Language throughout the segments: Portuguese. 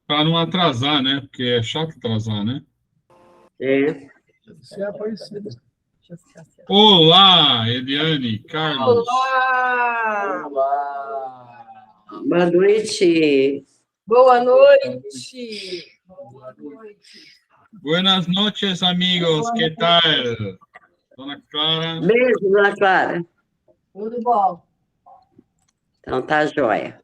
Para não atrasar, né? Porque é chato atrasar, né? É. Você é Aparecida. Olá, Eliane, Carlos. Olá! Olá! Boa noite. Boa noite! Boa noite. Buenas noches, amigos. Que tal? Dona Clara. Beijo, dona Clara. Tudo bom? Então tá joia.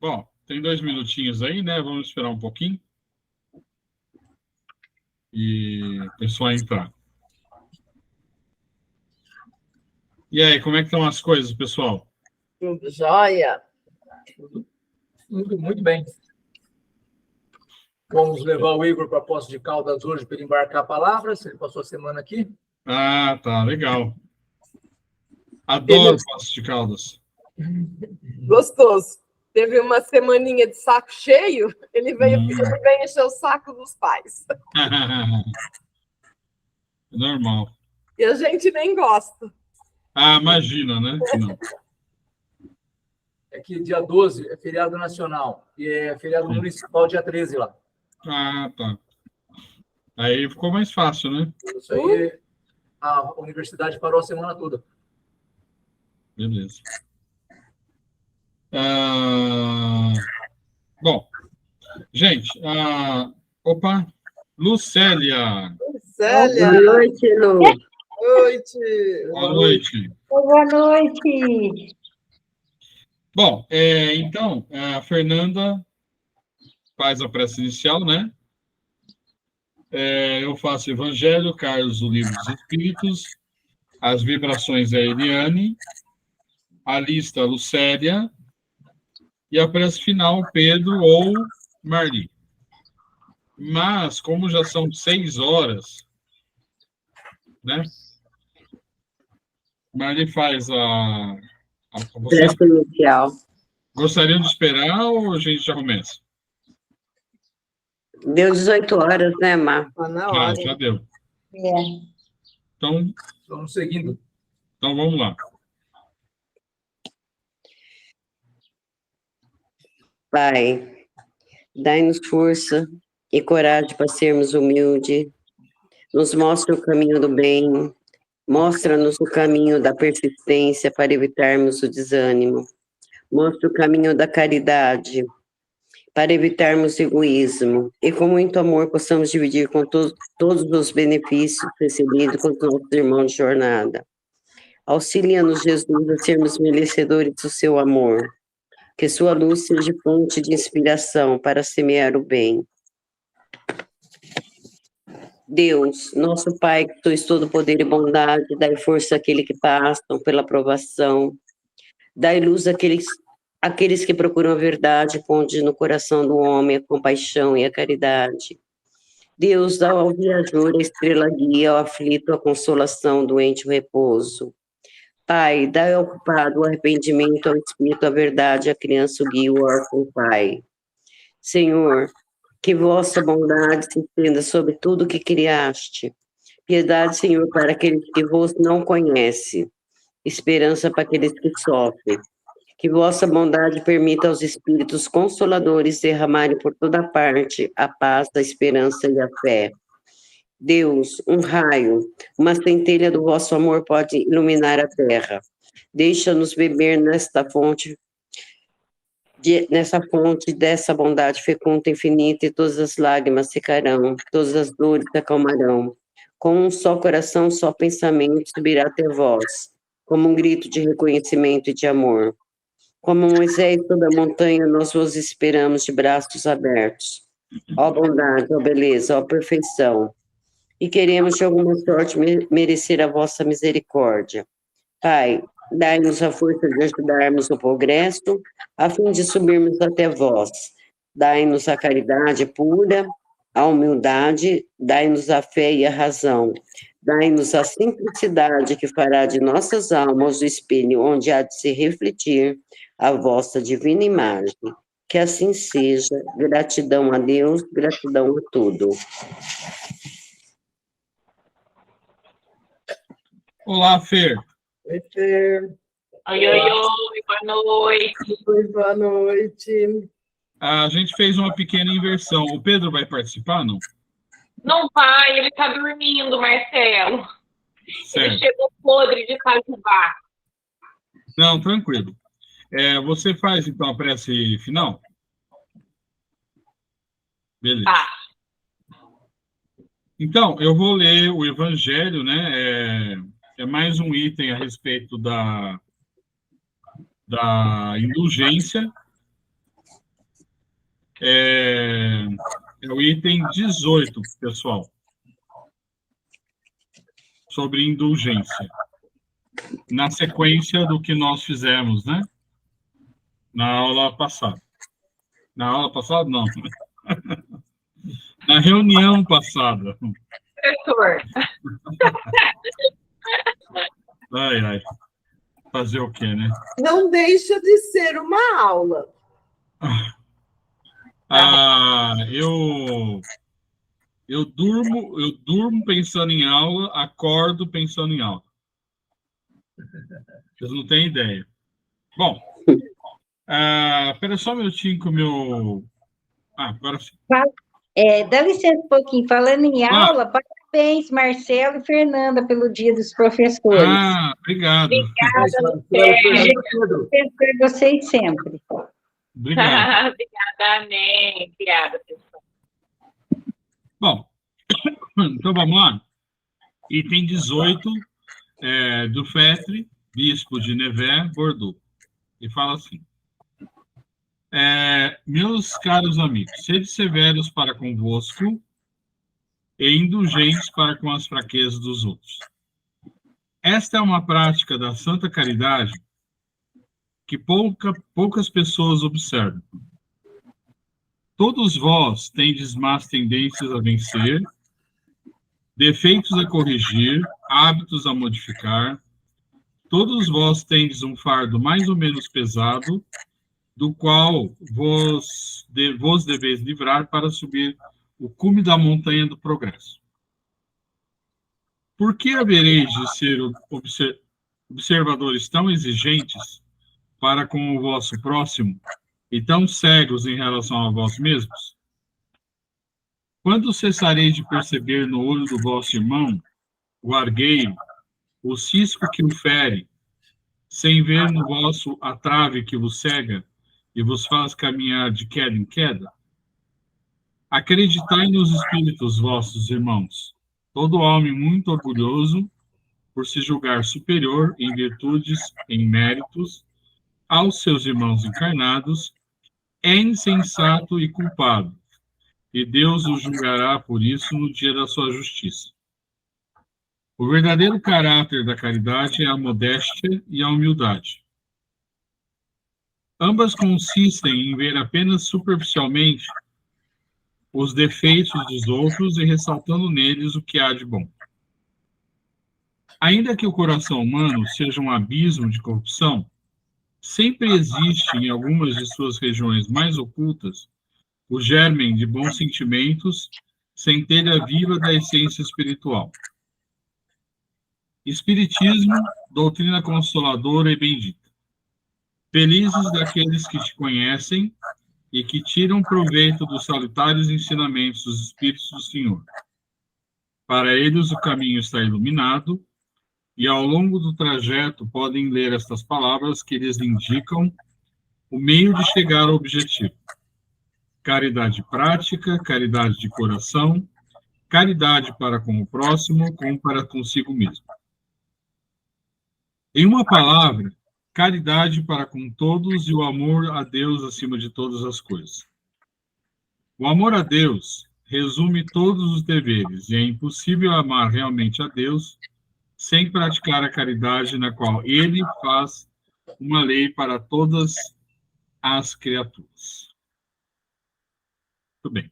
Bom, tem 2 minutinhos aí, né? Vamos esperar um pouquinho. E o pessoal entrar. E aí, como é que estão as coisas, pessoal? Tudo jóia? Tudo muito bem. Vamos levar o Igor para a Poços de Caldas hoje para ele embarcar palavras. Ele passou a semana aqui. Ah, tá, legal. Adoro Poços de Caldas. Gostoso. Teve uma semaninha de saco cheio, ele veio encher o saco dos pais. Normal. E a gente nem gosta. Ah, imagina, né? Não. É que dia 12 é feriado nacional e é feriado municipal dia 13 lá. Ah, tá. Aí ficou mais fácil, né? Isso aí, a universidade parou a semana toda. Beleza. Bom, gente, opa, Lucélia. Célia, Boa noite, Lu. noite. Boa noite. Boa noite. Bom, então, a Fernanda faz a prece inicial, né? Eu faço Evangelho, Carlos, o Livro dos Espíritos, as vibrações é Eliane, a lista Lucélia e a prece final Pedro ou Marli. Mas, como já são 6 horas, né? Marli faz vocês Prece inicial. gostariam de esperar ou a gente já começa? Deu 18 horas, né, Mar? Tá na hora. Já deu. É. Então, Vamos seguindo. vamos lá. Pai, dai-nos força e coragem para sermos humildes. Nos mostra o caminho do bem. Mostra-nos o caminho da persistência para evitarmos o desânimo. Mostra o caminho da caridade para evitarmos egoísmo. E com muito amor possamos dividir com todos os benefícios recebidos com os nossos irmãos de jornada. Auxilia-nos, Jesus, a sermos merecedores do seu amor. Que sua luz seja fonte de inspiração para semear o bem. Deus, nosso Pai, que sois todo poder e bondade, dai força àqueles que passam pela provação. Dai luz àqueles que procuram a verdade, ponde no coração do homem a compaixão e a caridade. Deus, dá ao viajor a estrela guia, ao aflito a consolação, doente o repouso. Pai, dai ao culpado o arrependimento, ao espírito a verdade, à criança o guia, o órfão o pai. Senhor, que vossa bondade se estenda sobre tudo que criaste. Piedade, Senhor, para aqueles que vos não conhecem. Esperança para aqueles que sofrem. Que vossa bondade permita aos espíritos consoladores derramarem por toda parte a paz, a esperança e a fé. Deus, um raio, uma centelha do vosso amor pode iluminar a terra. Deixa-nos beber nessa fonte dessa bondade fecunda e infinita, e todas as lágrimas secarão, todas as dores se acalmarão. Com um só coração, só pensamento subirá até vós, como um grito de reconhecimento e de amor. Como Moisés sobre a montanha, nós vos esperamos de braços abertos. Ó bondade, ó beleza, ó perfeição. E queremos de alguma sorte merecer a vossa misericórdia. Pai, dai-nos a força de ajudarmos o progresso, a fim de subirmos até vós. Dai-nos a caridade pura, a humildade, dai-nos a fé e a razão. Dai-nos a simplicidade que fará de nossas almas o espelho onde há de se refletir a vossa divina imagem. Que assim seja. Gratidão a Deus, gratidão a tudo. Olá, Fer. Oi, Fer. Oi, oi, oi, boa noite. Oi, boa noite. A gente fez uma pequena inversão. O Pedro vai participar, não? Não vai, ele tá dormindo, Marcelo. Ele Certo. chegou podre de Itajubá. Não, tranquilo. Você faz, então, a prece final? Beleza. Tá. Então, eu vou ler o Evangelho, né? É mais um item a respeito da indulgência. É o item 18, pessoal. Sobre indulgência. Na sequência do que nós fizemos, né? Na aula passada. Na aula passada, não. Na reunião passada. Professor. Ai, ai. Fazer o quê, né? Não deixa de ser uma aula. Eu durmo pensando em aula, acordo pensando em aula. Vocês não têm ideia. Bom, espera só um minutinho que o meu... agora sim. Dá licença um pouquinho. Falando em aula, parabéns, Marcelo e Fernanda, pelo Dia dos Professores. Obrigado. Obrigada, Pedro. Espero vocês sempre. Obrigado. Obrigada, amém. Obrigada, pessoal. Bom, então vamos lá. Item 18 do Fetre, bispo de Nevers, Bordeaux. E fala assim: meus caros amigos, sede severos para convosco e indulgentes para com as fraquezas dos outros. Esta é uma prática da santa caridade que poucas pessoas observam. Todos vós tendes más tendências a vencer, defeitos a corrigir, hábitos a modificar. Todos vós tendes um fardo mais ou menos pesado, do qual vos deveis livrar para subir o cume da montanha do progresso. Por que havereis de ser observadores tão exigentes para com o vosso próximo e tão cegos em relação a vós mesmos? Quando cessareis de perceber no olho do vosso irmão o argueiro, o cisco que o fere, sem ver no vosso a trave que vos cega e vos faz caminhar de queda em queda? Acreditai nos espíritos, vossos irmãos. Todo homem muito orgulhoso, por se julgar superior em virtudes, em méritos, aos seus irmãos encarnados, é insensato e culpado, e Deus o julgará por isso no dia da sua justiça. O verdadeiro caráter da caridade é a modéstia e a humildade. Ambas consistem em ver apenas superficialmente os defeitos dos outros e ressaltando neles o que há de bom. Ainda que o coração humano seja um abismo de corrupção, sempre existe em algumas de suas regiões mais ocultas o germen de bons sentimentos, centelha viva da essência espiritual. Espiritismo, doutrina consoladora e bendita. Felizes daqueles que te conhecem e que tiram proveito dos salutares ensinamentos dos Espíritos do Senhor. Para eles o caminho está iluminado, e ao longo do trajeto podem ler estas palavras que lhes indicam o meio de chegar ao objetivo. Caridade prática, caridade de coração, caridade para com o próximo, como para consigo mesmo. Em uma palavra, caridade para com todos e o amor a Deus acima de todas as coisas. O amor a Deus resume todos os deveres, e é impossível amar realmente a Deus sem praticar a caridade na qual Ele faz uma lei para todas as criaturas. Muito bem.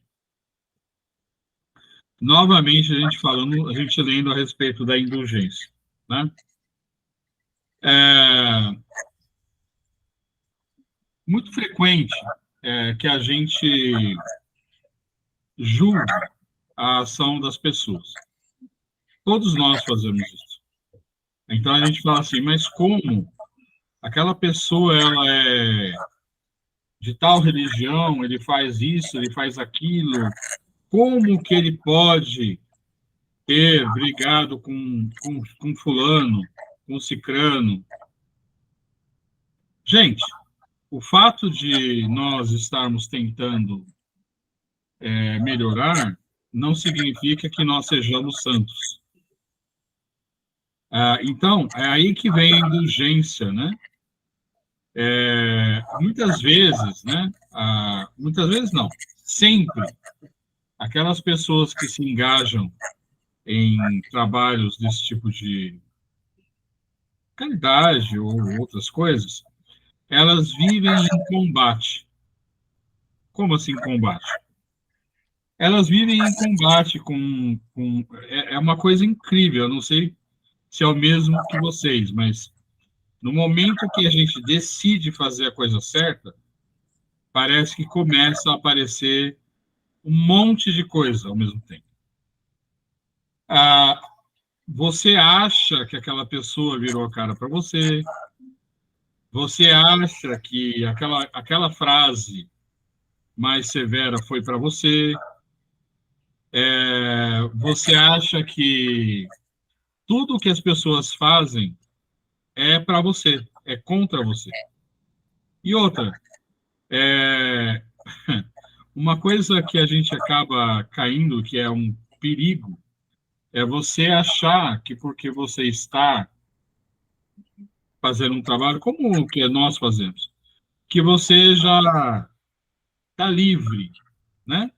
Novamente, a gente lendo a respeito da indulgência, né? Muito frequente que a gente julgue a ação das pessoas. Todos nós fazemos isso. Então a gente fala assim, mas como aquela pessoa ela é de tal religião, ele faz isso, ele faz aquilo, como que ele pode ter brigado com fulano, com cicrano? Gente, o fato de nós estarmos tentando melhorar não significa que nós sejamos santos. Então, é aí que vem a indulgência, né? Muitas vezes, né? Muitas vezes não, sempre, aquelas pessoas que se engajam em trabalhos desse tipo de caridade ou outras coisas, elas vivem em combate. Como assim combate? Elas vivem em combate é uma coisa incrível, eu não sei se é o mesmo que vocês, mas no momento que a gente decide fazer a coisa certa, parece que começa a aparecer um monte de coisa ao mesmo tempo. Você acha que aquela pessoa virou a cara para você, você acha que aquela frase mais severa foi para você, você acha que tudo que as pessoas fazem é para você, é contra você. E outra, uma coisa que a gente acaba caindo, que é um perigo, é você achar que porque você está fazendo um trabalho como o que nós fazemos, que você já está livre, né,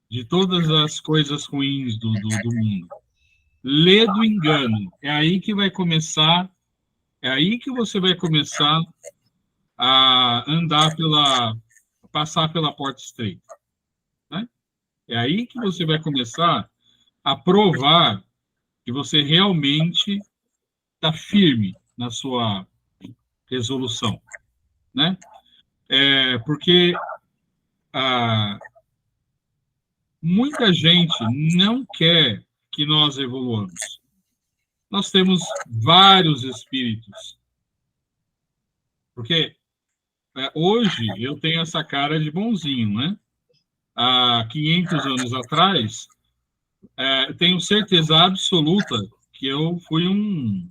de todas as coisas ruins do mundo. Lê do engano. É aí que vai começar, é aí que você vai começar a passar pela porta estreita, né? É aí que você vai começar a provar que você realmente está firme na sua resolução, né? Porque muita gente não quer que nós evoluamos. Nós temos vários espíritos. Porque hoje eu tenho essa cara de bonzinho, né? Há 500 anos atrás, tenho certeza absoluta que eu fui um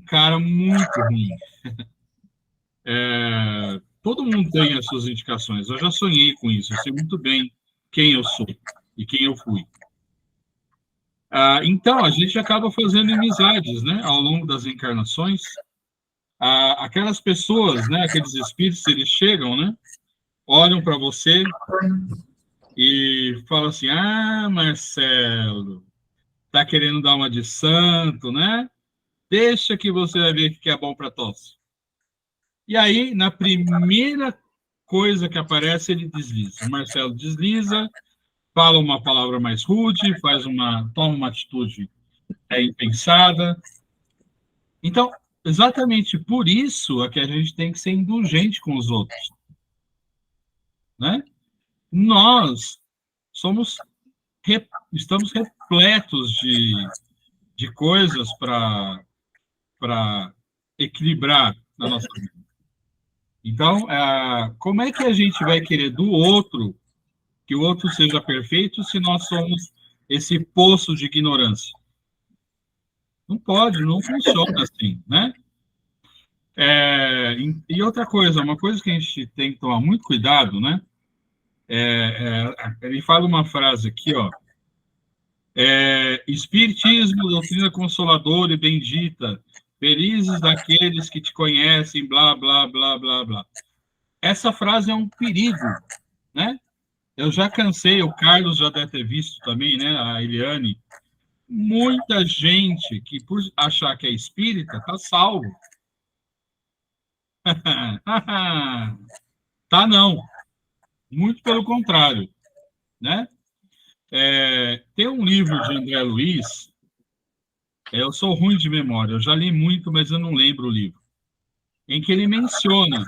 cara muito ruim. Todo mundo tem as suas indicações. Eu já sonhei com isso. Eu sei muito bem quem eu sou e quem eu fui. Então, a gente acaba fazendo amizades, né, ao longo das encarnações. Aquelas pessoas, né, aqueles espíritos, eles chegam, né, olham para você e falam assim: Marcelo, tá querendo dar uma de santo, né? Deixa que você vai ver que é bom para tosse. E aí, na primeira coisa que aparece, ele desliza. O Marcelo desliza, fala uma palavra mais rude, toma uma atitude impensada. Então, exatamente por isso é que a gente tem que ser indulgente com os outros, né? Nós estamos repletos de coisas para equilibrar na nossa vida. Então, como é que a gente vai querer do outro que o outro seja perfeito se nós somos esse poço de ignorância? Não pode, não funciona assim, né? E outra coisa, uma coisa que a gente tem que tomar muito cuidado, né? Ele fala uma frase aqui, ó. Espiritismo, doutrina consoladora e bendita, felizes daqueles que te conhecem, blá, blá, blá, blá, blá. Essa frase é um perigo, né? Eu já cansei, o Carlos já deve ter visto também, né? A Eliane. Muita gente que, por achar que é espírita, está salvo. Tá, não. Muito pelo contrário, né? Tem um livro de André Luiz, eu sou ruim de memória, eu já li muito, mas eu não lembro o livro, em que ele menciona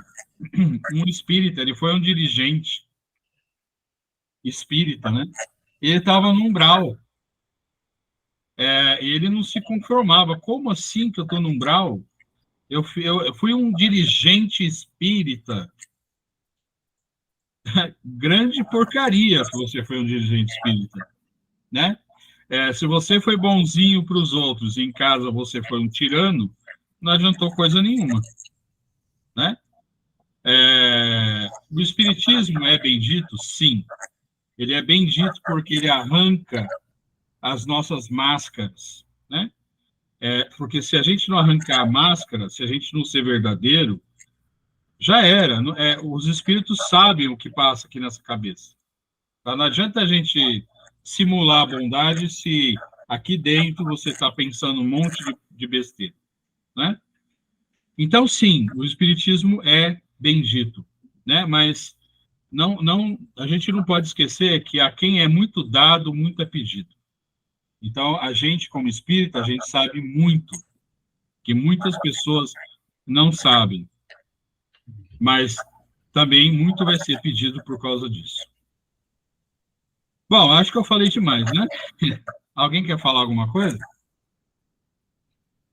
um espírita, ele foi um dirigente espírita, né? Ele estava no umbral. Ele não se conformava. Como assim que eu estou no umbral Eu fui um dirigente espírita. Grande porcaria se você foi um dirigente espírita, né? Se você foi bonzinho para os outros e em casa você foi um tirano, não adiantou coisa nenhuma, né? O espiritismo é bendito? Sim. Ele é bendito porque ele arranca as nossas máscaras, né? Porque se a gente não arrancar a máscara, se a gente não ser verdadeiro, já era. Os espíritos sabem o que passa aqui nessa cabeça. Tá? Não adianta a gente simular a bondade se aqui dentro você está pensando um monte de besteira, né? Então, sim, o espiritismo é bendito, né? Mas a gente não pode esquecer que a quem é muito dado, muito é pedido. Então, a gente, como espírita, a gente sabe muito, que muitas pessoas não sabem, mas também muito vai ser pedido por causa disso. Bom, acho que eu falei demais, né? Alguém quer falar alguma coisa?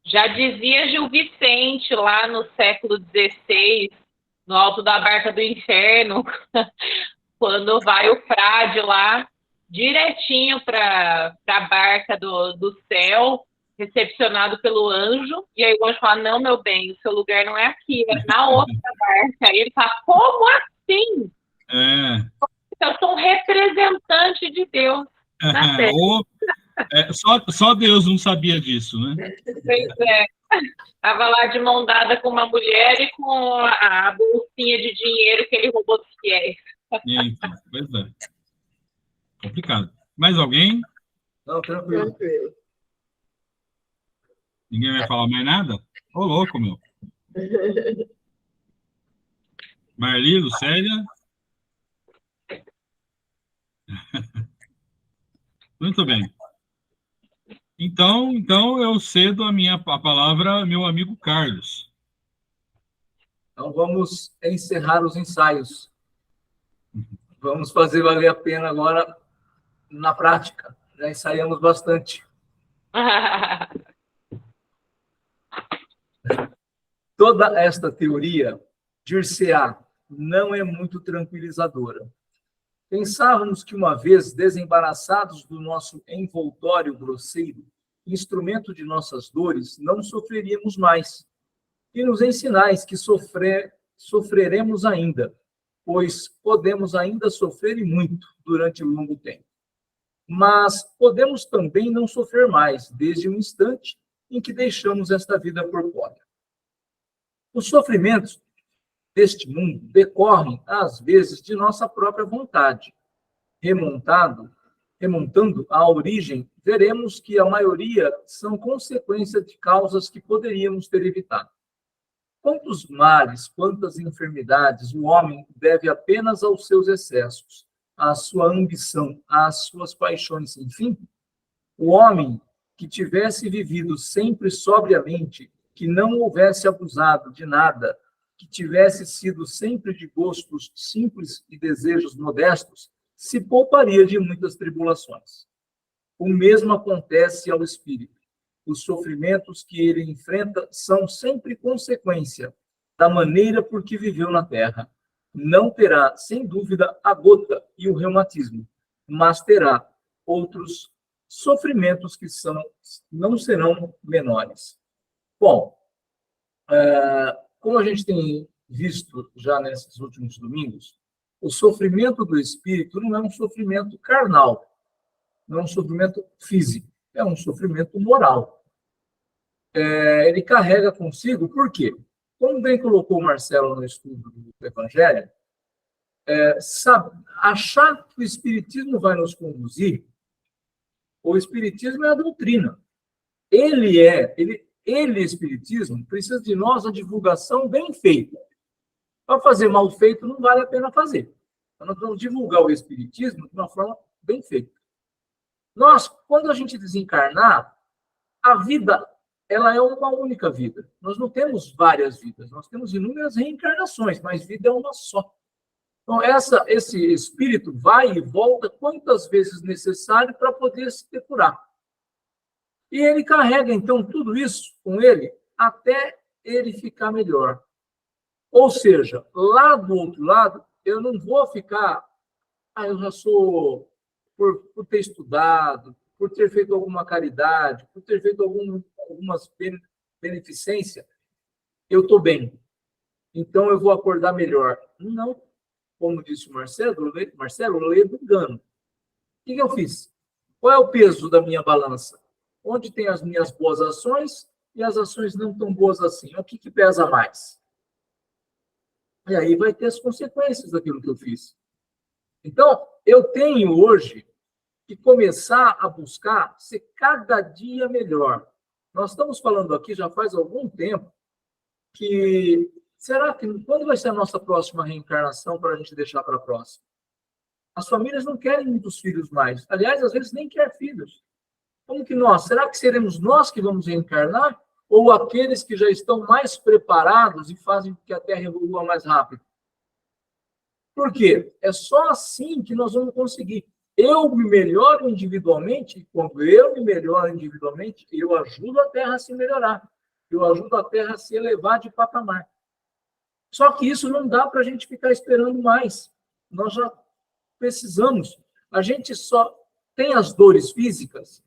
Já dizia Gil Vicente, lá no século XVI, no alto da Barca do Inferno, quando vai o frade lá, direitinho para a barca do céu, recepcionado pelo anjo, e aí o anjo fala, não, meu bem, o seu lugar não é aqui, é na outra barca. Aí ele fala, como assim? Eu sou um representante de Deus na Terra. Só Deus não sabia disso, né? Pois é. Estava lá de mão dada com uma mulher e com a bolsinha de dinheiro que ele roubou dos fiéis. Então, pois é. Complicado. Mais alguém? Não, tranquilo. Ninguém vai falar mais nada? Ô, louco, meu. Marli, Lucélia? Muito bem. Então eu cedo a palavra ao meu amigo Carlos. Então, vamos encerrar os ensaios. Vamos fazer valer a pena agora na prática. Já ensaiamos bastante. Toda esta teoria, dir-se-á, não é muito tranquilizadora. Pensávamos que, uma vez desembaraçados do nosso envoltório grosseiro, instrumento de nossas dores, não sofreríamos mais. E nos ensinais que sofreremos ainda, pois podemos ainda sofrer e muito durante um longo tempo. Mas podemos também não sofrer mais, desde o instante em que deixamos esta vida corpórea. Os sofrimentos deste mundo decorrem, às vezes, de nossa própria vontade. Remontando à origem, veremos que a maioria são consequência de causas que poderíamos ter evitado. Quantos males, quantas enfermidades o homem deve apenas aos seus excessos, à sua ambição, às suas paixões sem fim? O homem que tivesse vivido sempre sobriamente, que não houvesse abusado de nada, que tivesse sido sempre de gostos simples e desejos modestos, se pouparia de muitas tribulações. O mesmo acontece ao espírito. Os sofrimentos que ele enfrenta são sempre consequência da maneira por que viveu na terra. Não terá, sem dúvida, a gota e o reumatismo, mas terá outros sofrimentos que não serão menores. Bom, como a gente tem visto já nesses últimos domingos, o sofrimento do espírito não é um sofrimento carnal, não é um sofrimento físico, é um sofrimento moral. Ele carrega consigo, por quê? Como bem colocou o Marcelo no estudo do Evangelho, achar que o Espiritismo vai nos conduzir, o Espiritismo é a doutrina. Ele, Espiritismo, precisa de nós a divulgação bem feita. Para fazer mal feito, não vale a pena fazer. Então, nós vamos divulgar o Espiritismo de uma forma bem feita. Quando a gente desencarnar, a vida, ela é uma única vida. Nós não temos várias vidas, nós temos inúmeras reencarnações, mas vida é uma só. Então, esse espírito vai e volta quantas vezes necessário para poder se depurar. E ele carrega, então, tudo isso com ele até ele ficar melhor. Ou seja, lá do outro lado, eu não vou ficar, eu já sou, por ter estudado, por ter feito alguma caridade, por ter feito algumas beneficências, eu estou bem. Então, eu vou acordar melhor. Não, como disse o Marcelo, eu leio do engano. O que eu fiz? Qual é o peso da minha balança? Onde tem as minhas boas ações e as ações não tão boas assim? O que pesa mais? E aí vai ter as consequências daquilo que eu fiz. Então, eu tenho hoje que começar a buscar ser cada dia melhor. Nós estamos falando aqui já faz algum tempo que será que quando vai ser a nossa próxima reencarnação para a gente deixar para a próxima? As famílias não querem muitos filhos mais. Aliás, às vezes nem quer filhos. Como que nós? Será que seremos nós que vamos reencarnar? Ou aqueles que já estão mais preparados e fazem com que a Terra evolua mais rápido? Por quê? É só assim que nós vamos conseguir. Eu me melhoro individualmente, e quando eu me melhoro individualmente, eu ajudo a Terra a se melhorar. Eu ajudo a Terra a se elevar de patamar. Só que isso não dá para a gente ficar esperando mais. Nós já precisamos. A gente só tem as dores físicas,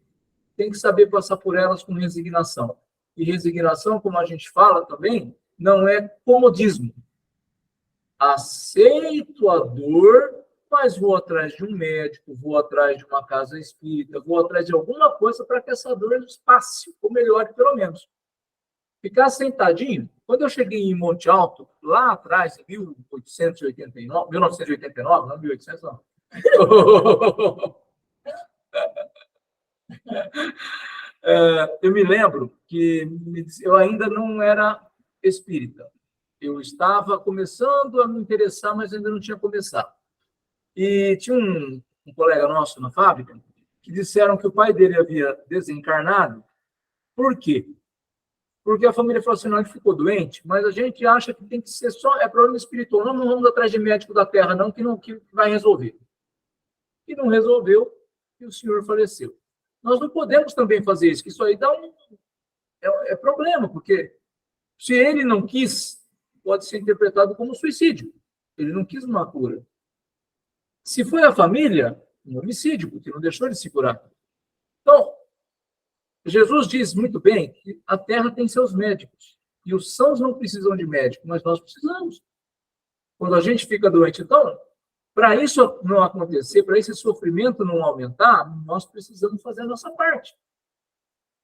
tem que saber passar por elas com resignação. E resignação, como a gente fala também, não é comodismo. Aceito a dor, mas vou atrás de um médico, vou atrás de uma casa espírita, vou atrás de alguma coisa para que essa dor passe, ou melhore pelo menos. Ficar sentadinho. Quando eu cheguei em Monte Alto, lá atrás, em 1989, não 1800, não. Eu me lembro que eu ainda não era espírita. Eu estava começando a me interessar, mas ainda não tinha começado. E tinha um colega nosso na fábrica que disseram que o pai dele havia desencarnado. Por quê? Porque a família falou assim, não, ele ficou doente, mas a gente acha que tem que ser só, é problema espiritual, não vamos atrás de médico da Terra, não, que vai resolver. E não resolveu, e o senhor faleceu. Nós não podemos também fazer isso, que isso aí dá é problema, porque se ele não quis, pode ser interpretado como suicídio. Ele não quis uma cura. Se foi a família, um homicídio, porque não deixou ele se curar. Então, Jesus diz muito bem que a Terra tem seus médicos. E os sãos não precisam de médico, mas nós precisamos. Quando a gente fica doente, então, para isso não acontecer, para esse sofrimento não aumentar, nós precisamos fazer a nossa parte.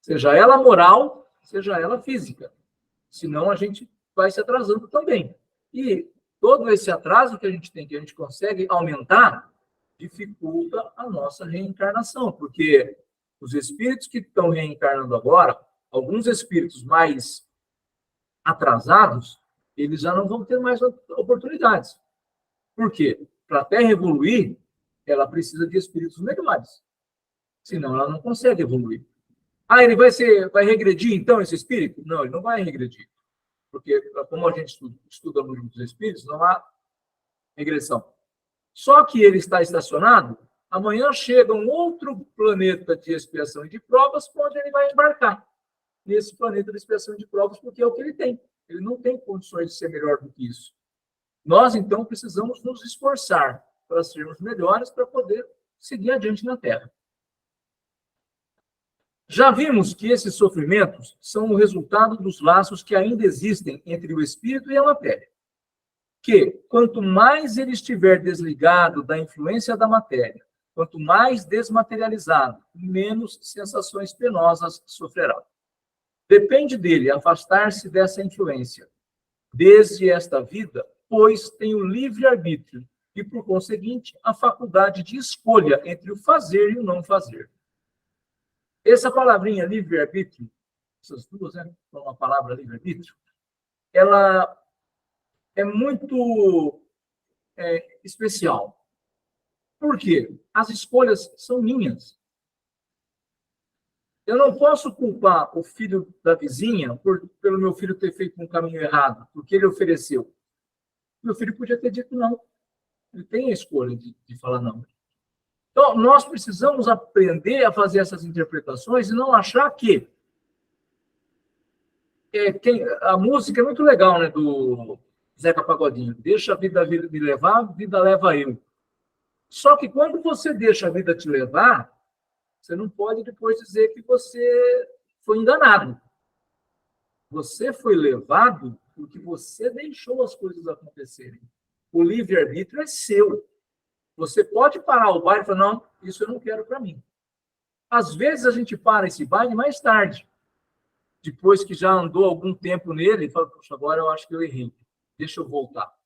Seja ela moral, seja ela física. Senão a gente vai se atrasando também. E todo esse atraso que a gente tem, que a gente consegue aumentar, dificulta a nossa reencarnação, porque os espíritos que estão reencarnando agora, alguns espíritos mais atrasados, eles já não vão ter mais oportunidades. Por quê? Para a Terra evoluir, ela precisa de espíritos melhores. Senão ela não consegue evoluir. Ele vai regredir, então, esse espírito? Não, ele não vai regredir. Porque, como a gente estuda no livro dos espíritos, não há regressão. Só que ele está estacionado, amanhã chega um outro planeta de expiação e de provas, onde ele vai embarcar nesse planeta de expiação e de provas, porque é o que ele tem. Ele não tem condições de ser melhor do que isso. Nós, então, precisamos nos esforçar para sermos melhores, para poder seguir adiante na Terra. Já vimos que esses sofrimentos são o resultado dos laços que ainda existem entre o espírito e a matéria. Que, quanto mais ele estiver desligado da influência da matéria, quanto mais desmaterializado, menos sensações penosas sofrerá. Depende dele afastar-se dessa influência. Desde esta vida, pois tem o livre-arbítrio e, por conseguinte, a faculdade de escolha entre o fazer e o não fazer. Essa palavrinha livre-arbítrio, essas duas, né? Uma palavra livre-arbítrio, ela é muito especial. Por quê? As escolhas são minhas. Eu não posso culpar o filho da vizinha pelo meu filho ter feito um caminho errado, porque ele ofereceu. Meu filho podia ter dito não. Ele tem a escolha de falar não. Então, nós precisamos aprender a fazer essas interpretações e não achar que A música é muito legal, né, do Zeca Pagodinho. Deixa a vida me levar, a vida leva eu. Só que quando você deixa a vida te levar, você não pode depois dizer que você foi enganado. Você foi levado porque você deixou as coisas acontecerem. O livre-arbítrio é seu. Você pode parar o baile e falar, não, isso eu não quero para mim. Às vezes a gente para esse baile mais tarde. Depois que já andou algum tempo nele, e fala, poxa, agora eu acho que eu errei. Deixa eu voltar.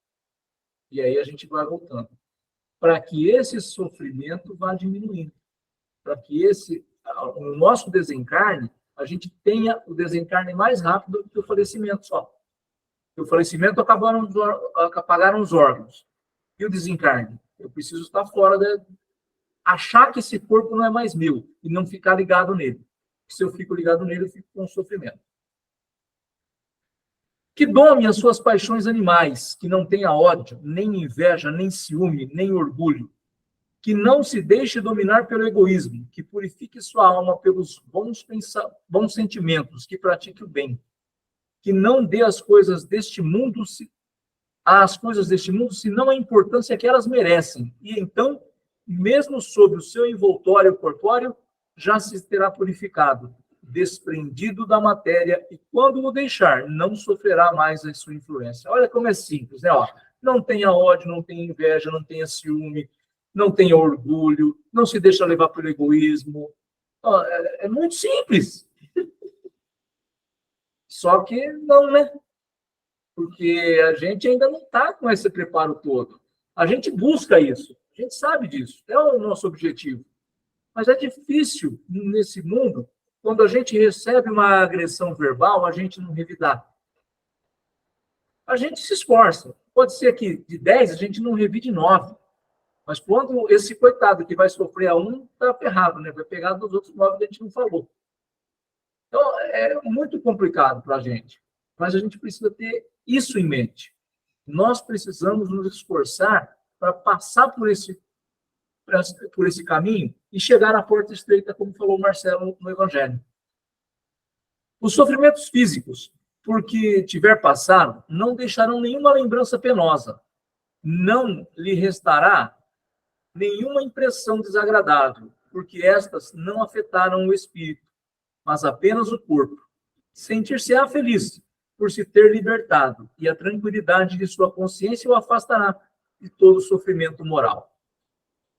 E aí a gente vai voltando. Para que esse sofrimento vá diminuindo. Para que o nosso desencarne, a gente tenha o desencarne mais rápido do que o falecimento só. O falecimento apagaram os órgãos. E o desencarne? Eu preciso estar fora, achar que esse corpo não é mais meu e não ficar ligado nele. Se eu fico ligado nele, eu fico com sofrimento. Que dome as suas paixões animais, que não tenha ódio, nem inveja, nem ciúme, nem orgulho. Que não se deixe dominar pelo egoísmo, que purifique sua alma pelos bons sentimentos, que pratique o bem. Que não dê às coisas deste mundo se não a importância que elas merecem. E então, mesmo sob o seu envoltório corpóreo, já se terá purificado, desprendido da matéria, e quando o deixar, não sofrerá mais a sua influência. Olha como é simples, né? Não tenha ódio, não tenha inveja, não tenha ciúme, não tenha orgulho, não se deixa levar pelo egoísmo. É muito simples. Só que não, né? Porque a gente ainda não está com esse preparo todo. A gente busca isso, a gente sabe disso, é o nosso objetivo. Mas é difícil nesse mundo, quando a gente recebe uma agressão verbal, a gente não revidar. A gente se esforça. Pode ser que de 10 a gente não revide 9. Mas quando esse coitado que vai sofrer a 1, está ferrado, né? Vai pegar dos outros 9 que a gente não falou. Então, é muito complicado para a gente. Mas a gente precisa ter isso em mente. Nós precisamos nos esforçar para passar por esse caminho e chegar à porta estreita, como falou Marcelo no Evangelho. Os sofrimentos físicos, porque tiver passado, não deixarão nenhuma lembrança penosa. Não lhe restará nenhuma impressão desagradável, porque estas não afetaram o espírito, mas apenas o corpo. Sentir-se-á feliz por se ter libertado, e a tranquilidade de sua consciência o afastará de todo sofrimento moral.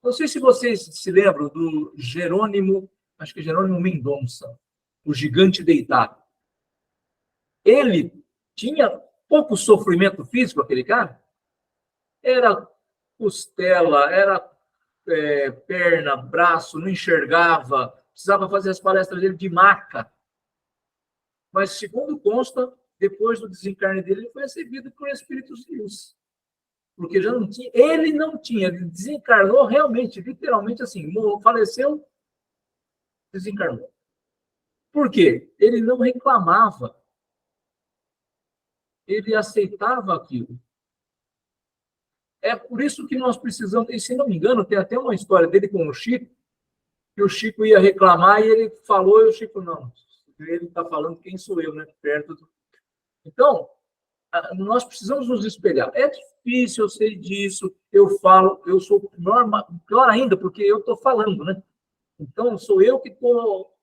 Não sei se vocês se lembram do Jerônimo, acho que é Jerônimo Mendonça, o gigante deitado. Ele tinha pouco sofrimento físico, aquele cara. Era costela, era perna, braço, não enxergava, precisava fazer as palestras dele de maca. Mas, segundo consta, depois do desencarne dele, ele foi recebido por espíritos de luz. Porque já não tinha, ele desencarnou realmente, literalmente assim, faleceu, desencarnou. Por quê? Ele não reclamava. Ele aceitava aquilo. É por isso que nós precisamos, e se não me engano, tem até uma história dele com o Chico, que o Chico ia reclamar e ele falou, e o Chico, não, ele está falando quem sou eu, né? Perto do... Então, nós precisamos nos espelhar. É difícil, eu sei disso, eu falo, eu sou pior ainda, porque eu estou falando, né? Então, sou eu que estou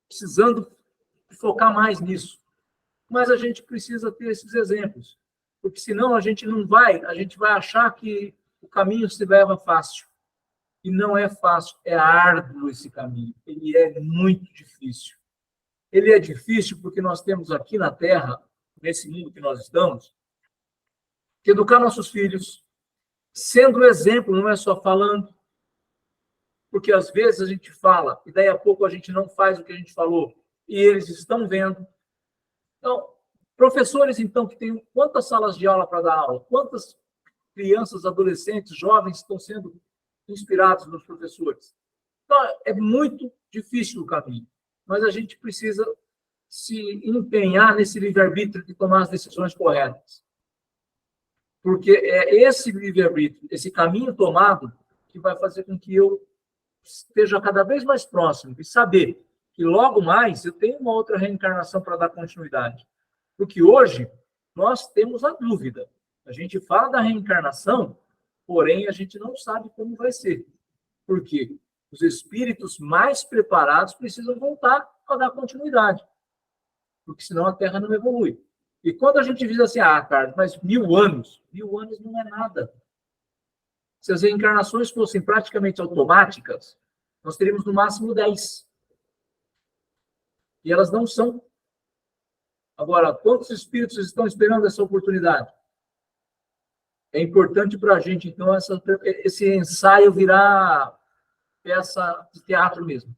precisando focar mais nisso. Mas a gente precisa ter esses exemplos, porque senão a gente vai achar que o caminho se leva fácil. E não é fácil, é árduo esse caminho. Ele é muito difícil. Ele é difícil porque nós temos aqui na Terra, nesse mundo que nós estamos, que educar nossos filhos, sendo exemplo, não é só falando, porque às vezes a gente fala e daí a pouco a gente não faz o que a gente falou e eles estão vendo. Então, professores, então, que têm quantas salas de aula para dar aula, quantas crianças, adolescentes, jovens estão sendo inspirados nos professores. Então, é muito difícil o caminho, mas a gente precisa se empenhar nesse livre-arbítrio de tomar as decisões corretas. Porque é esse livre-arbítrio, esse caminho tomado, que vai fazer com que eu esteja cada vez mais próximo e saber que logo mais eu tenho uma outra reencarnação para dar continuidade. Porque hoje nós temos a dúvida. A gente fala da reencarnação, porém a gente não sabe como vai ser. Por quê? Os espíritos mais preparados precisam voltar para dar continuidade. Porque senão a Terra não evolui. E quando a gente diz assim, Carlos, mas 1000 anos não é nada. Se as reencarnações fossem praticamente automáticas, nós teríamos no máximo 10. E elas não são. Agora, quantos espíritos estão esperando essa oportunidade? É importante para a gente, então, esse ensaio virar peça de teatro mesmo.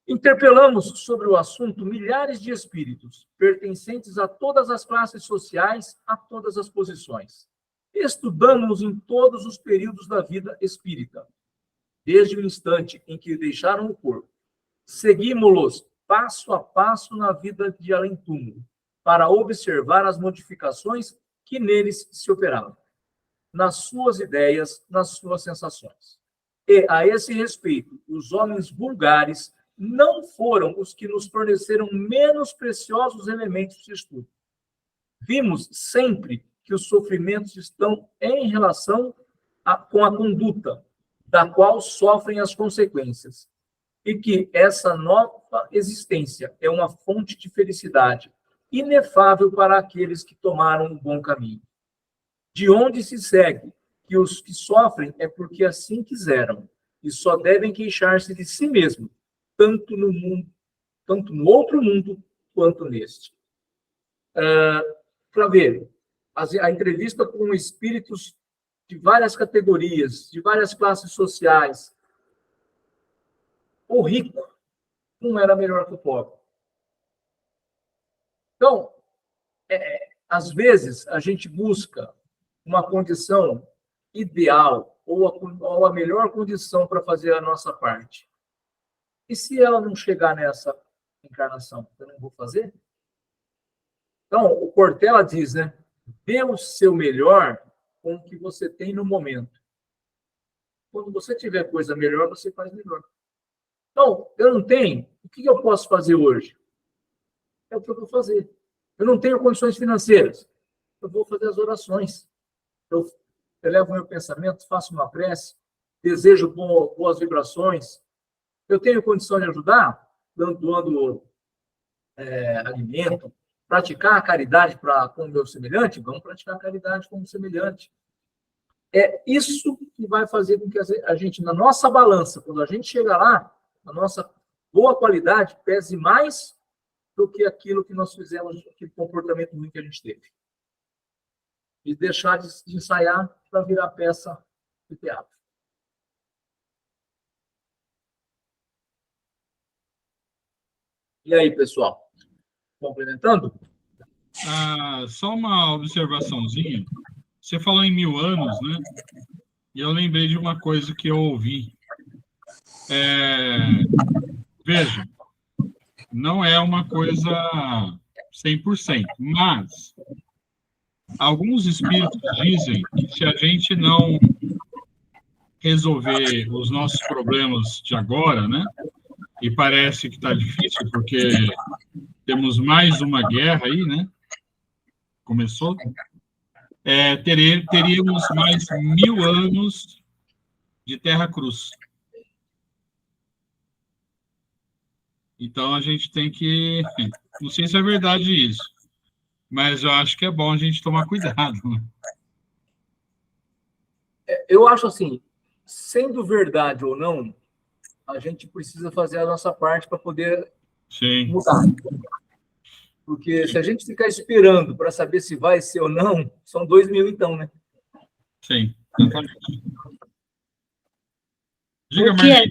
Interpelamos sobre o assunto milhares de espíritos, pertencentes a todas as classes sociais, a todas as posições. Estudamos em todos os períodos da vida espírita, desde o instante em que deixaram o corpo. Seguimos-los passo a passo na vida de além-túmulo, para observar as modificações que neles se operavam, nas suas ideias, nas suas sensações. E, a esse respeito, os homens vulgares não foram os que nos forneceram menos preciosos elementos de estudo. Vimos sempre que os sofrimentos estão em relação com a conduta, da qual sofrem as consequências, e que essa nova existência é uma fonte de felicidade inefável para aqueles que tomaram o bom caminho. De onde se segue que os que sofrem é porque assim quiseram, e só devem queixar-se de si mesmos, tanto no outro mundo quanto neste. Para ver, a entrevista com espíritos de várias categorias, de várias classes sociais. O rico não era melhor que o pobre. Então, às vezes, a gente busca uma condição ideal ou a melhor condição para fazer a nossa parte. E se ela não chegar nessa encarnação, eu não vou fazer? Então, o Cortella diz, né? Dê o seu melhor com o que você tem no momento. Quando você tiver coisa melhor, você faz melhor. Então, eu não tenho. O que eu posso fazer hoje? É o que eu vou fazer. Eu não tenho condições financeiras. Eu vou fazer as orações. Eu elevo meu pensamento, faço uma prece, desejo boas vibrações. Eu tenho condição de ajudar, doando alimento, praticar a caridade com o meu semelhante, vamos praticar a caridade com o semelhante. É isso que vai fazer com que a gente, na nossa balança, quando a gente chegar lá, a nossa boa qualidade pese mais do que aquilo que nós fizemos, aquele comportamento ruim que a gente teve. E deixar de ensaiar para virar peça de teatro. E aí, pessoal? Complementando? Só uma observaçãozinha. Você falou em 1000 anos, né? E eu lembrei de uma coisa que eu ouvi. Veja, não é uma coisa 100%, mas alguns espíritos dizem que se a gente não resolver os nossos problemas de agora, né? E parece que está difícil, porque temos mais uma guerra aí, né? Começou. Teríamos mais 1000 anos de Terra Cruz. Então, a gente tem que... Não sei se é verdade isso, mas eu acho que é bom a gente tomar cuidado. Né? Eu acho assim, sendo verdade ou não, a gente precisa fazer a nossa parte para poder mudar. Porque se a gente ficar esperando para saber se vai ser ou não, são 2000 então, né? Sim, exatamente. Diga, Marlene.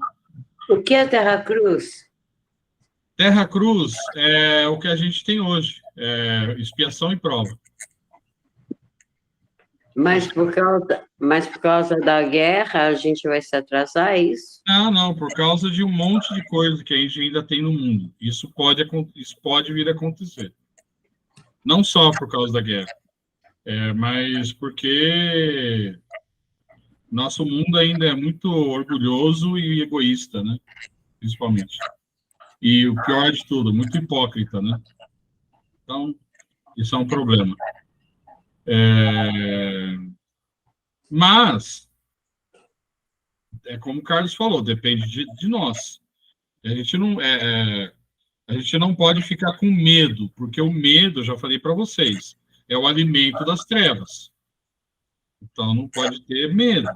O que é Terra Cruz? Terra Cruz é o que a gente tem hoje, expiação e prova. Mas por causa da guerra, a gente vai se atrasar, é isso? Não, por causa de um monte de coisa que a gente ainda tem no mundo. Isso pode vir a acontecer. Não só por causa da guerra, mas porque nosso mundo ainda é muito orgulhoso e egoísta, né? Principalmente. E o pior de tudo, muito hipócrita, né? Então, isso é um problema. Mas, é como o Carlos falou, depende de nós. A gente não pode ficar com medo, porque o medo, eu já falei para vocês, é o alimento das trevas. Então, não pode ter medo.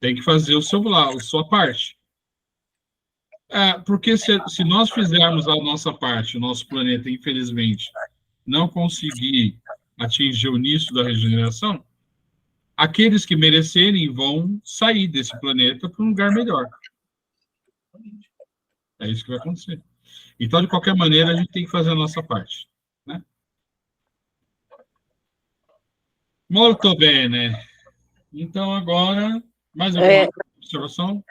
Tem que fazer o seu lado, a sua parte. Porque se nós fizermos a nossa parte, o nosso planeta, infelizmente, não conseguir atingir o início da regeneração, aqueles que merecerem vão sair desse planeta para um lugar melhor. É isso que vai acontecer. Então, de qualquer maneira, a gente tem que fazer a nossa parte. Né? Molto bene. Então, agora, mais alguma observação?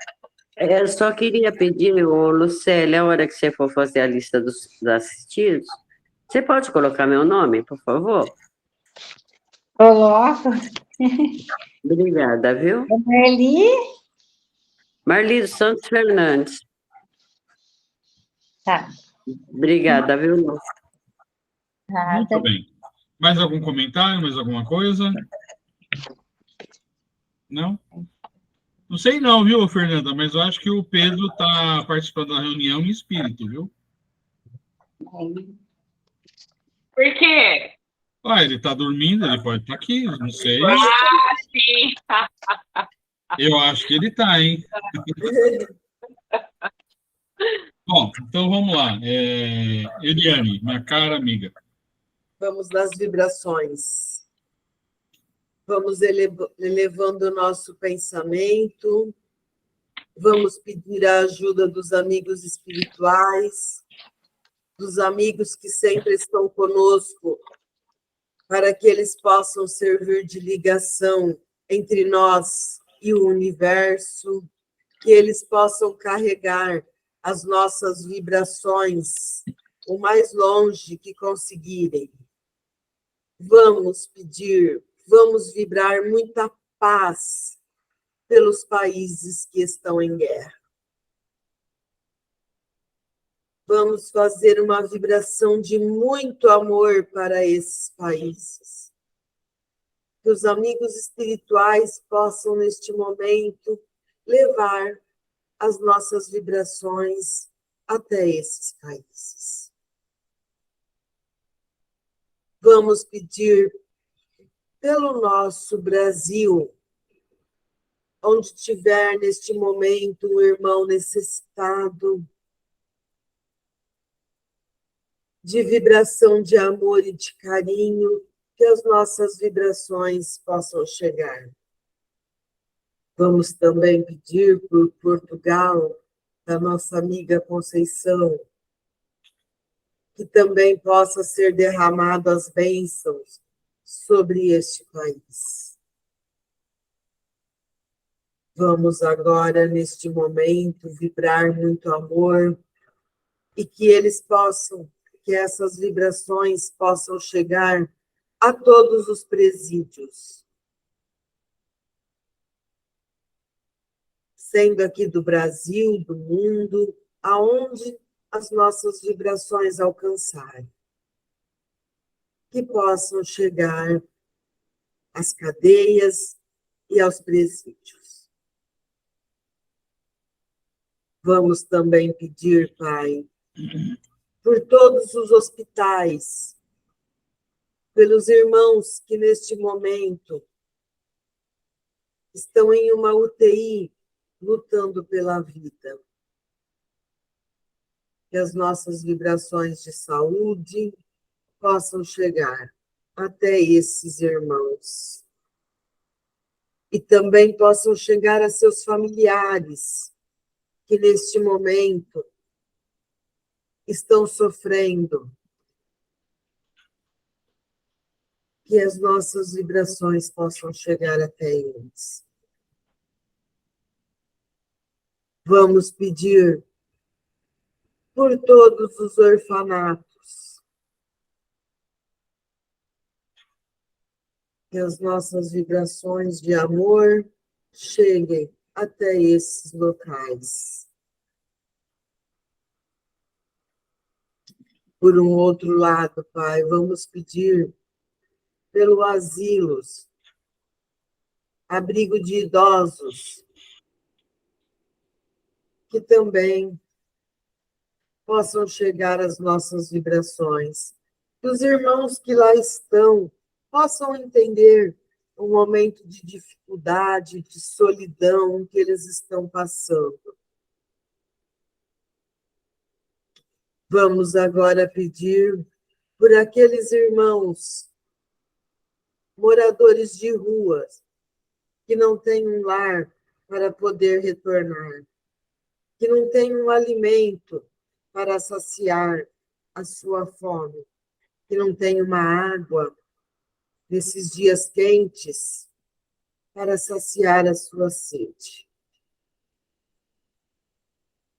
Eu só queria pedir, ô Lucélia, a hora que você for fazer a lista dos assistidos, você pode colocar meu nome, por favor? Coloca. Obrigada, viu? Marli? Marli dos Santos Fernandes. Tá. Obrigada, viu? Muito bem. Mais algum comentário, mais alguma coisa? Não? Não sei não, viu, Fernanda, mas eu acho que o Pedro está participando da reunião em espírito, viu? Por quê? Ele está dormindo, ele pode estar aqui, não sei. Sim. Eu acho que ele está, hein? Bom, então vamos lá. Eliane, minha cara amiga. Vamos nas vibrações. Vamos elevando o nosso pensamento. Vamos pedir a ajuda dos amigos espirituais, dos amigos que sempre estão conosco, para que eles possam servir de ligação entre nós e o universo, que eles possam carregar as nossas vibrações o mais longe que conseguirem. Vamos pedir, vamos vibrar muita paz pelos países que estão em guerra. Vamos fazer uma vibração de muito amor para esses países. Que os amigos espirituais possam, neste momento, levar as nossas vibrações até esses países. Vamos pedir pelo nosso Brasil, onde tiver neste momento um irmão necessitado de vibração de amor e de carinho, que as nossas vibrações possam chegar. Vamos também pedir por Portugal, da nossa amiga Conceição, que também possa ser derramado as bênçãos sobre este país. Vamos agora, neste momento, vibrar muito amor e que eles possam, que essas vibrações possam chegar a todos os presídios, sendo aqui do Brasil, do mundo, aonde as nossas vibrações alcançarem, que possam chegar às cadeias e aos presídios. Vamos também pedir, Pai, por todos os hospitais, pelos irmãos que neste momento estão em uma UTI lutando pela vida. Que as nossas vibrações de saúde possam chegar até esses irmãos. E também possam chegar a seus familiares, que neste momento estão sofrendo. Que as nossas vibrações possam chegar até eles. Vamos pedir por todos os orfanatos, que as nossas vibrações de amor cheguem até esses locais. Por um outro lado, Pai, vamos pedir pelo asilos, abrigo de idosos, que também possam chegar às nossas vibrações. Que os irmãos que lá estão possam entender o momento de dificuldade, de solidão que eles estão passando. Vamos agora pedir por aqueles irmãos moradores de ruas que não têm um lar para poder retornar, que não têm um alimento para saciar a sua fome, que não têm uma água nesses dias quentes para saciar a sua sede.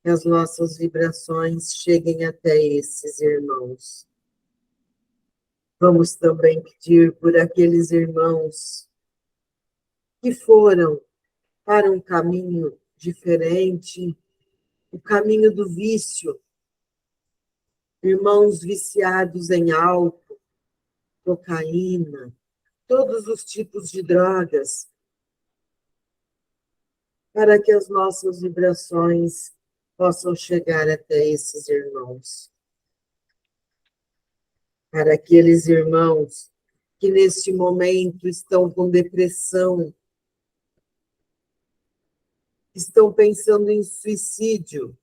Que as nossas vibrações cheguem até esses irmãos. Vamos também pedir por aqueles irmãos que foram para um caminho diferente, o caminho do vício, irmãos viciados em álcool, cocaína, todos os tipos de drogas, para que as nossas vibrações possam chegar até esses irmãos. Para aqueles irmãos que neste momento estão com depressão, estão pensando em suicídio,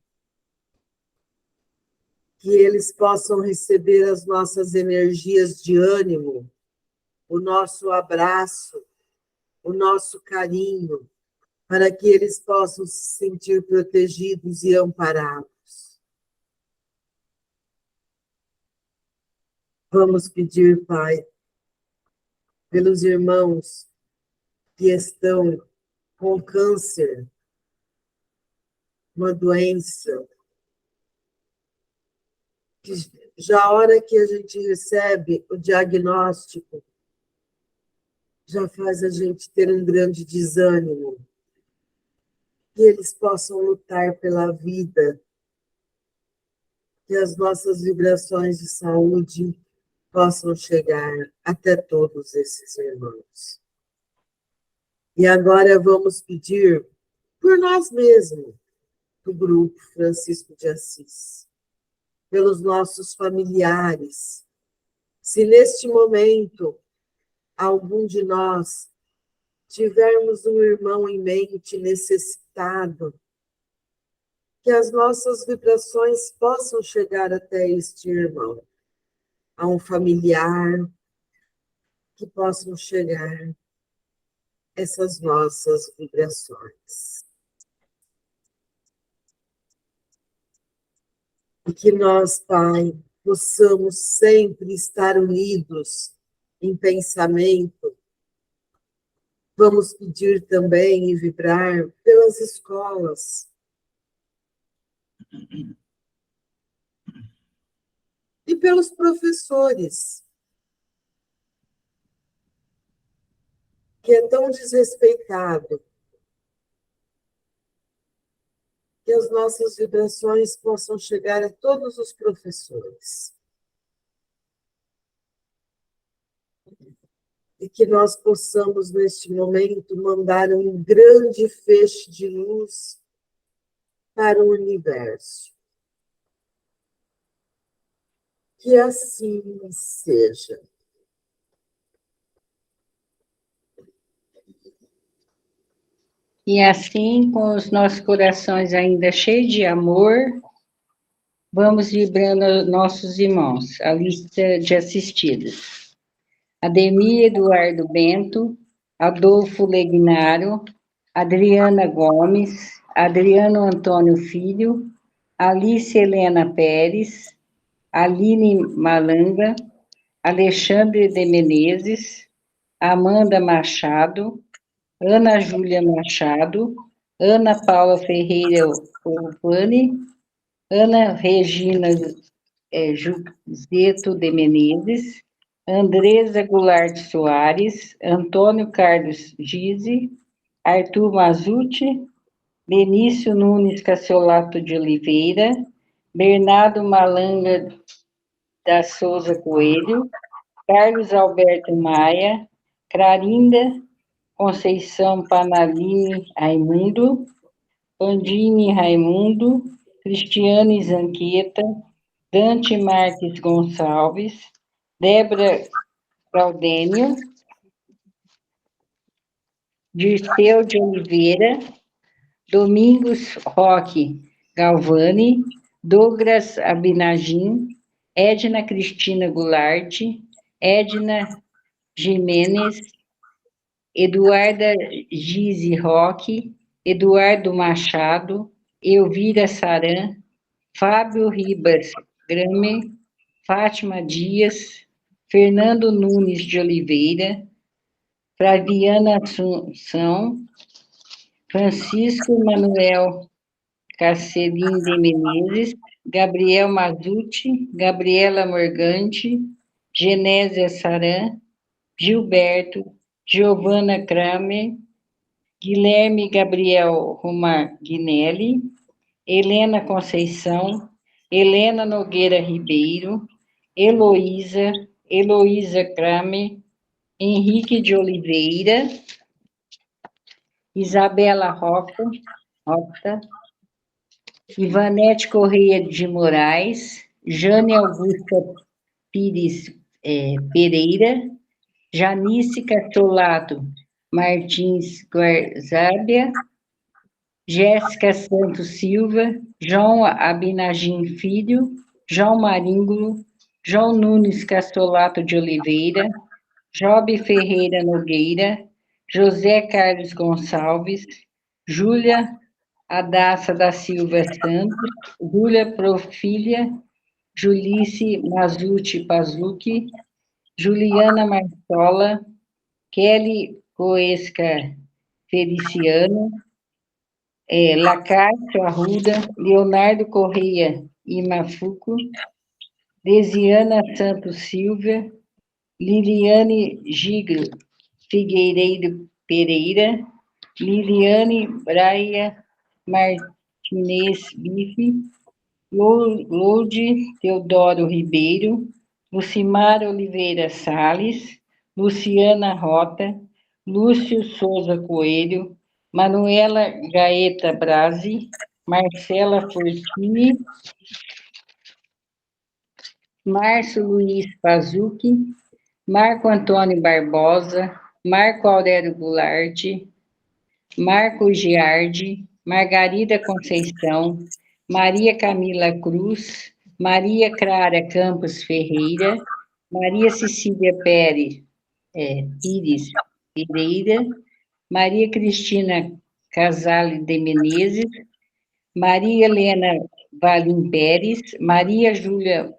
que eles possam receber as nossas energias de ânimo, o nosso abraço, o nosso carinho, para que eles possam se sentir protegidos e amparados. Vamos pedir, Pai, pelos irmãos que estão com câncer, uma doença, que já a hora que a gente recebe o diagnóstico, já faz a gente ter um grande desânimo. Que eles possam lutar pela vida, que as nossas vibrações de saúde possam chegar até todos esses irmãos. E agora vamos pedir por nós mesmos, do grupo Francisco de Assis, pelos nossos familiares. Se neste momento algum de nós tivermos um irmão em mente necessitado, que as nossas vibrações possam chegar até este irmão, a um familiar, que possam chegar essas nossas vibrações. E que nós, Pai, possamos sempre estar unidos em pensamento. Vamos pedir também e vibrar pelas escolas. E pelos professores, que é tão desrespeitado. Que as nossas vibrações possam chegar a todos os professores. E que nós possamos, neste momento, mandar um grande feixe de luz para o universo. Que assim seja. E assim, com os nossos corações ainda cheios de amor, vamos vibrando nossos irmãos, a lista de assistidos. Ademir Eduardo Bento, Adolfo Legnaro, Adriana Gomes, Adriano Antônio Filho, Alice Helena Pérez, Aline Malanga, Alexandre de Menezes, Amanda Machado, Ana Júlia Machado, Ana Paula Ferreira Ovani, Ana Regina Juzeto de Menezes, Andresa Goulart Soares, Antônio Carlos Gize, Arthur Mazuti, Benício Nunes Cassiolato de Oliveira, Bernardo Malanga da Souza Coelho, Carlos Alberto Maia, Clarinda Conceição Panalini Raimundo, Pandini Raimundo, Cristiane Zanqueta, Dante Marques Gonçalves, Débora Claudênio, Dirceu de Oliveira, Domingos Roque Galvani, Douglas Abinagim, Edna Cristina Goulart, Edna Jimenez, Eduarda Gise Roque, Eduardo Machado, Elvira Saran, Fábio Ribas Gramer, Fátima Dias, Fernando Nunes de Oliveira, Flaviana Assunção, Francisco Manuel Carcelin de Menezes, Gabriel Mazuti, Gabriela Morgante, Genésia Saran, Gilberto, Giovana Kramer, Guilherme Gabriel Romagnelli, Helena Conceição, Helena Nogueira Ribeiro, Heloísa Kramer, Henrique de Oliveira, Isabela Rota, Ivanete Correia de Moraes, Jane Augusta Pires Pereira, Janice Catolato Martins Guarzábia, Jéssica Santos Silva, João Abinagim Filho, João Maríngulo, João Nunes Castolato de Oliveira, Jobe Ferreira Nogueira, José Carlos Gonçalves, Júlia Adassa da Silva Santos, Júlia Profília, Julice Mazuti Pazuki, Juliana Martola, Kelly Coesca Feliciano, Lacárcio Arruda, Leonardo Correia Imafuco, Desiana Santos Silva, Liliane Gigo Figueiredo Pereira, Liliane Braia Martinez Bife, Loude Teodoro Ribeiro, Lucimar Oliveira Salles, Luciana Rota, Lúcio Souza Coelho, Manuela Gaeta Brasi, Marcela Fortini, Márcio Luiz Pazucchi, Marco Antônio Barbosa, Marco Aurélio Goulart, Marco Giardi, Margarida Conceição, Maria Camila Cruz, Maria Clara Campos Ferreira, Maria Cecília Pires Pereira, Maria Cristina Casale de Menezes, Maria Helena Valim Pérez, Maria Júlia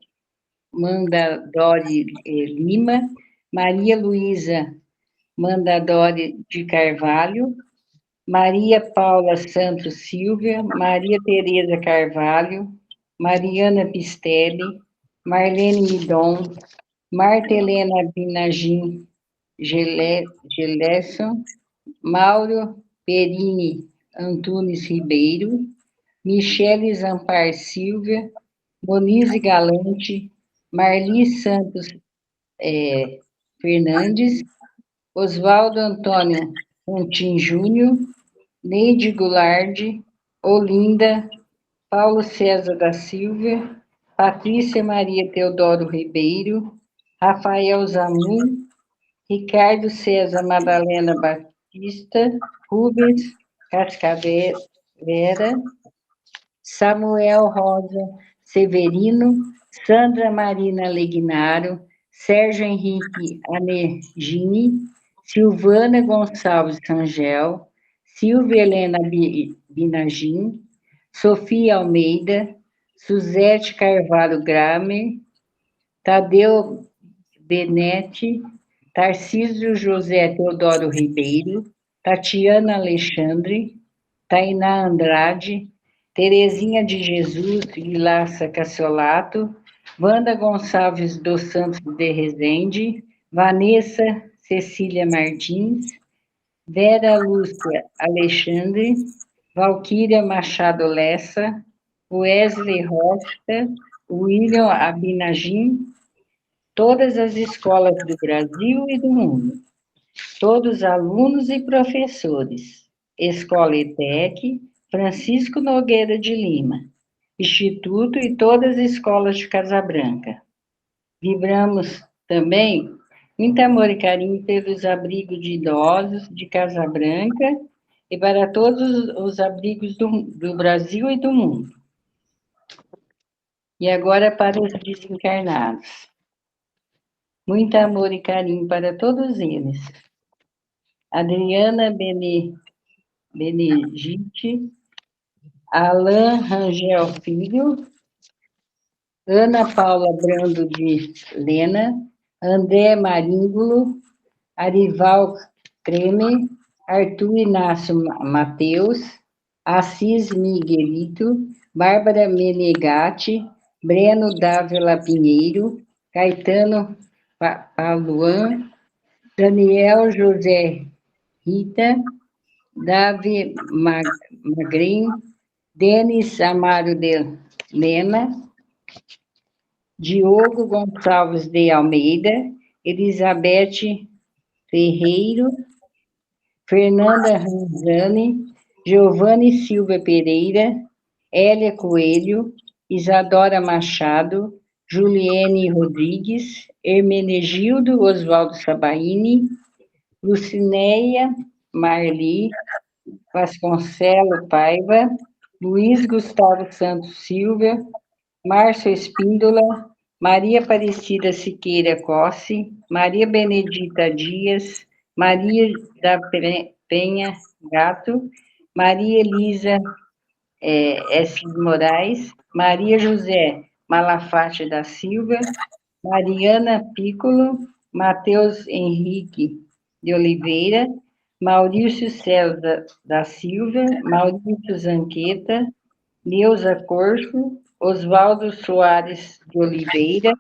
Mandadori Lima, Maria Luísa Mandadori de Carvalho, Maria Paula Santos Silva, Maria Tereza Carvalho, Mariana Pistelli, Marlene Midon, Marta Helena Binagim Gelesson, Mauro Perini Antunes Ribeiro, Michele Zampar Silva, Monize Galante, Marli Santos Fernandes, Oswaldo Antônio Fontin Júnior, Neide Goulart, Olinda, Paulo César da Silva, Patrícia Maria Teodoro Ribeiro, Rafael Zamun, Ricardo César Madalena Batista, Rubens Cascavera, Samuel Rosa Severino, Sandra Marina Legnaro, Sérgio Henrique Anergini, Silvana Gonçalves Rangel, Silvia Helena Binagim, Sofia Almeida, Suzete Carvalho Gramer, Tadeu Benetti, Tarcísio José Teodoro Ribeiro, Tatiana Alexandre, Tainá Andrade, Terezinha de Jesus Vilaça Cassiolato, Wanda Gonçalves dos Santos de Rezende, Vanessa Cecília Martins, Vera Lúcia Alexandre, Valquíria Machado Lessa, Wesley Rocha, William Abinagim, todas as escolas do Brasil e do mundo, todos os alunos e professores, Escola ETEC, Francisco Nogueira de Lima, Instituto e todas as escolas de Casabranca. Vibramos também muito amor e carinho pelos abrigos de idosos de Casabranca e para todos os abrigos do Brasil e do mundo. E agora para os desencarnados. Muito amor e carinho para todos eles. Adriana Benegite, Alain Rangel Filho, Ana Paula Brando de Lena, André Maríngulo, Arival Kremer, Arthur Inácio Mateus, Assis Miguelito, Bárbara Menegatti, Breno Dávila Pinheiro, Caetano Paluan, Daniel José Rita, Davi Magrin, Denis Amaro de Lena, Diogo Gonçalves de Almeida, Elizabeth Ferreiro, Fernanda Ranzani, Giovanni Silva Pereira, Hélia Coelho, Isadora Machado, Juliene Rodrigues, Hermenegildo Oswaldo Sabaini, Lucinéia Marli, Vasconcelo Paiva, Luiz Gustavo Santos Silva, Márcio Espíndola, Maria Aparecida Siqueira Cossi, Maria Benedita Dias, Maria da Penha Gato, Maria Elisa S. Moraes, Maria José Malafate da Silva, Mariana Piccolo, Matheus Henrique de Oliveira, Maurício César da Silva, Maurício Zanqueta, Neuza Corso, Oswaldo Soares de Oliveira,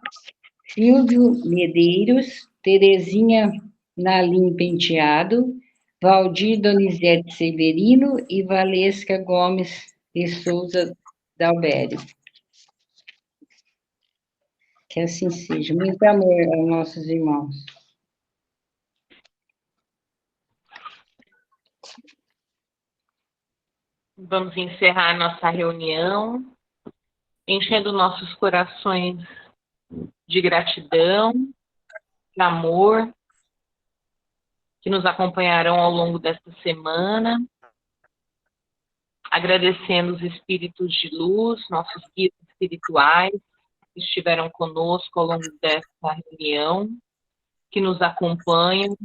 Silvio Medeiros, Terezinha Nalim Penteado, Valdir Donizete Severino e Valesca Gomes de Souza Dalbério. Que assim seja. Muito amor aos nossos irmãos. Vamos encerrar nossa reunião, enchendo nossos corações de gratidão, de amor, que nos acompanharão ao longo desta semana, agradecendo os espíritos de luz, nossos guias espirituais, que estiveram conosco ao longo desta reunião, que nos acompanham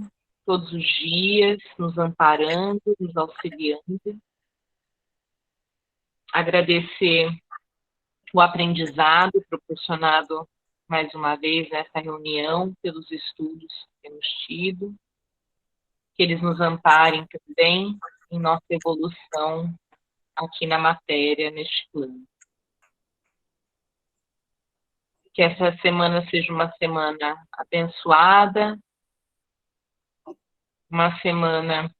todos os dias, nos amparando, nos auxiliando. Agradecer o aprendizado proporcionado mais uma vez nessa reunião, pelos estudos que temos tido, que eles nos amparem também em nossa evolução aqui na matéria, neste plano. Que essa semana seja uma semana abençoada, uma semana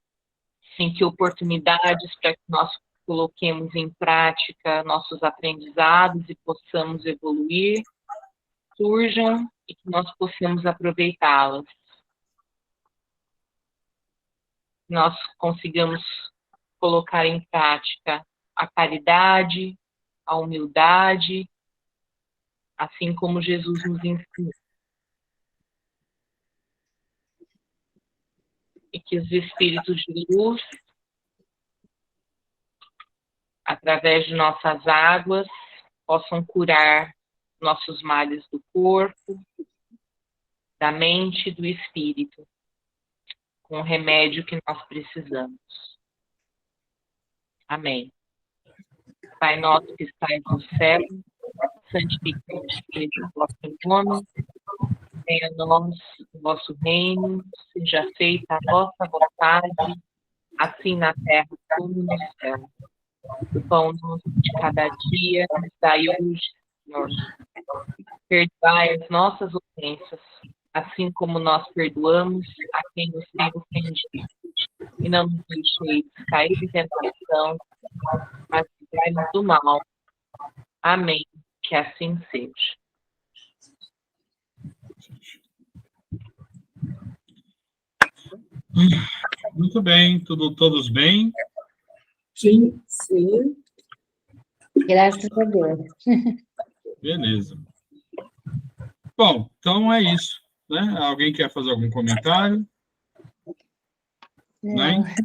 em que oportunidades para que nós coloquemos em prática nossos aprendizados e possamos evoluir, surjam e que nós possamos aproveitá-las. Nós consigamos colocar em prática a caridade, a humildade, assim como Jesus nos ensinou. E que os espíritos de luz, através de nossas águas, possam curar nossos males do corpo, da mente e do espírito, com o remédio que nós precisamos. Amém. Pai nosso que estais no céu, santificado seja o vosso nome, venha a nós o vosso reino, seja feita a vossa vontade, assim na terra como no céu. O pão nosso de cada dia nos dai hoje, Senhor. Perdoai as nossas ofensas, assim como nós perdoamos a quem nos tem ofendido. E não nos deixeis cair em tentação, mas livrai-nos do mal. Amém. Que assim seja. Muito bem, todos bem? Sim. Sim. Graças a Deus. Beleza. Bom, então é isso, né? Alguém quer fazer algum comentário? Não. Né?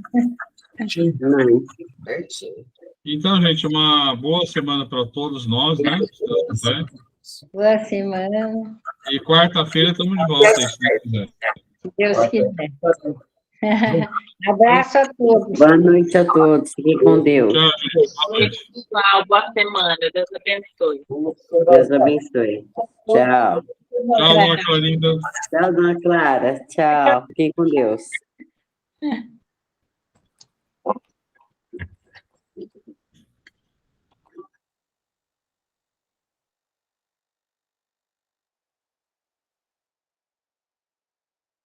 Não. Certinho. Então, gente, uma boa semana para todos nós, né? Se Deus quiser. Boa semana, E quarta-feira estamos de volta, se Deus quiser. se Deus quiser. Abraço a todos. Boa noite a todos. Fiquem com Deus. Tchau, gente. Boa noite. Pessoal, boa semana. Deus abençoe. Deus abençoe. Tchau. Tchau, Dona Clarinda. Tchau, dona Clara. Tchau. Fiquem com Deus.